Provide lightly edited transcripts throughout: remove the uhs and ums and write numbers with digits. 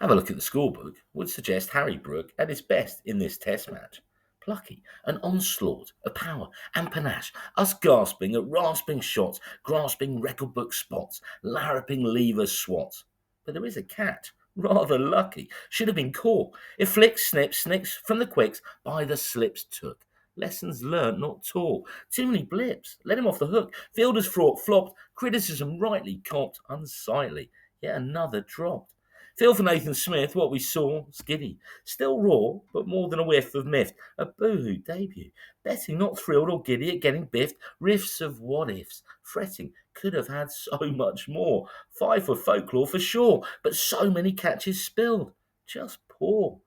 Have a look at the scorebook would suggest Harry Brook at his best in this test match. Plucky, an onslaught of power and panache, us gasping at rasping shots, grasping record book spots, larraping lever swats. But there is a catch. Rather lucky. Should have been caught. If flicks, snips, snicks from the quicks by the slips took. Lessons learnt, not taught. Too many blips. Let him off the hook. Fielders fraught, flopped. Criticism rightly copped. Unsightly. Yet another dropped. Feel for Nathan Smith, what we saw, skiddy. Still raw, but more than a whiff of miffed. A boohoo debut. Betting not thrilled or giddy at getting biffed. Riffs of what ifs. Fretting. Could have had so much more. Five for folklore for sure, but so many catches spilled. Just poor.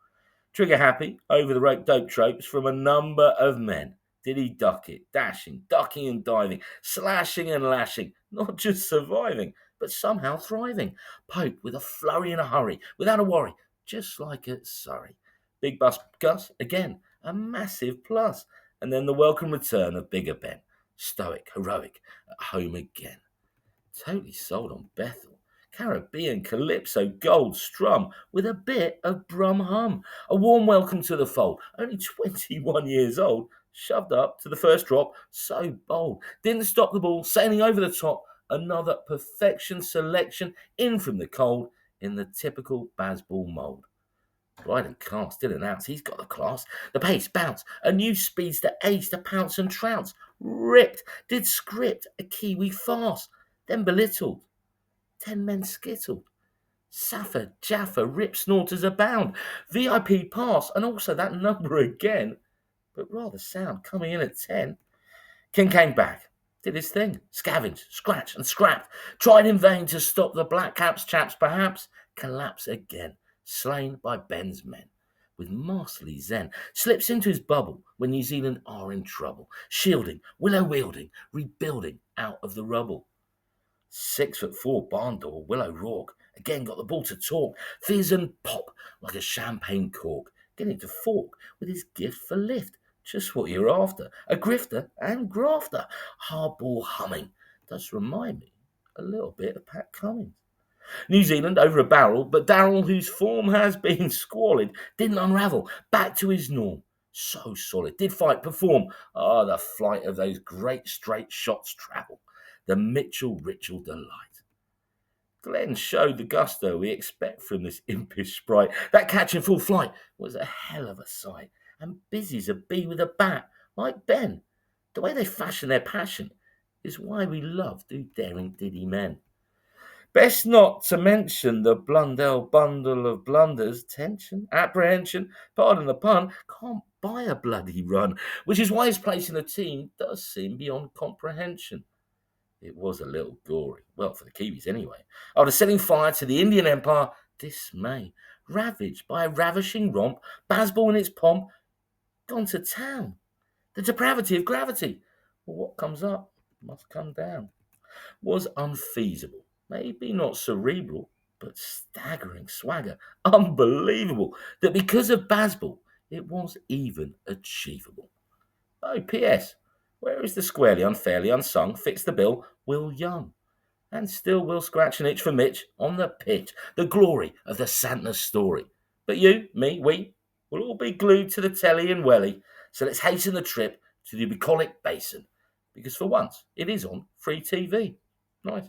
Trigger happy, over the rope dope tropes from a number of men. Did he duck it, dashing, ducking and diving, slashing and lashing, not just surviving, but somehow thriving. Pope with a flurry and a hurry, without a worry, just like at Surrey. Big Bus Gus, again, a massive plus. And then the welcome return of Bigger Ben. Stoic, heroic, at home again. Totally sold on Bethel. Caribbean calypso gold strum with a bit of brum hum. A warm welcome to the fold. Only 21 years old. Shoved up to the first drop. So bold. Didn't stop the ball. Sailing over the top. Another perfection selection in from the cold in the typical Bazball mould. Bride and cast did announce he's got the class. The pace, bounce, a new speedster ace to pounce and trounce. Ripped, did script a Kiwi farce, then belittled. 10 men skittled. Saffa, Jaffa, rip snorters abound. VIP pass, and also that number again, but rather sound, coming in at 10. King came back, did his thing, scavenged, scratched and scrapped, tried in vain to stop the black caps chaps, perhaps collapse again, slain by Ben's men. With masterly zen, slips into his bubble when New Zealand are in trouble, shielding, willow wielding, rebuilding out of the rubble. 6'4" barn door, Willow Rourke, again got the ball to talk, fizz and pop like a champagne cork, getting to fork with his gift for lift, just what you're after, a grifter and grafter, hardball humming, does remind me a little bit of Pat Cummins. New Zealand over a barrel, but Darrell, whose form has been squalid, didn't unravel, back to his norm. So solid, did fight, perform. The flight of those great straight shots travel. The Mitchell Ritual delight. Glenn showed the gusto we expect from this impish sprite. That catch in full flight was a hell of a sight. And busy's a bee with a bat, like Ben. The way they fashion their passion is why we love do daring diddy men. Best not to mention the Blundell bundle of blunders, tension, apprehension, pardon the pun, can't buy a bloody run, which is why his place in the team does seem beyond comprehension. It was a little gory. Well, for the Kiwis anyway. After setting fire to the Indian Empire, dismay. Ravaged by a ravishing romp, Bazball in its pomp, gone to town. The depravity of gravity. Well, what comes up must come down. Was unfeasible. Maybe not cerebral, but staggering swagger. Unbelievable that because of Bazball, it was even achievable. Oh, P.S. Where is the squarely, unfairly, unsung, fits the bill, Will Young? And still will scratch an itch for Mitch on the pitch, the glory of the Santner story. But you, me, we will all be glued to the telly and welly, so let's hasten the trip to the bucolic basin, because for once it is on free TV. Nice.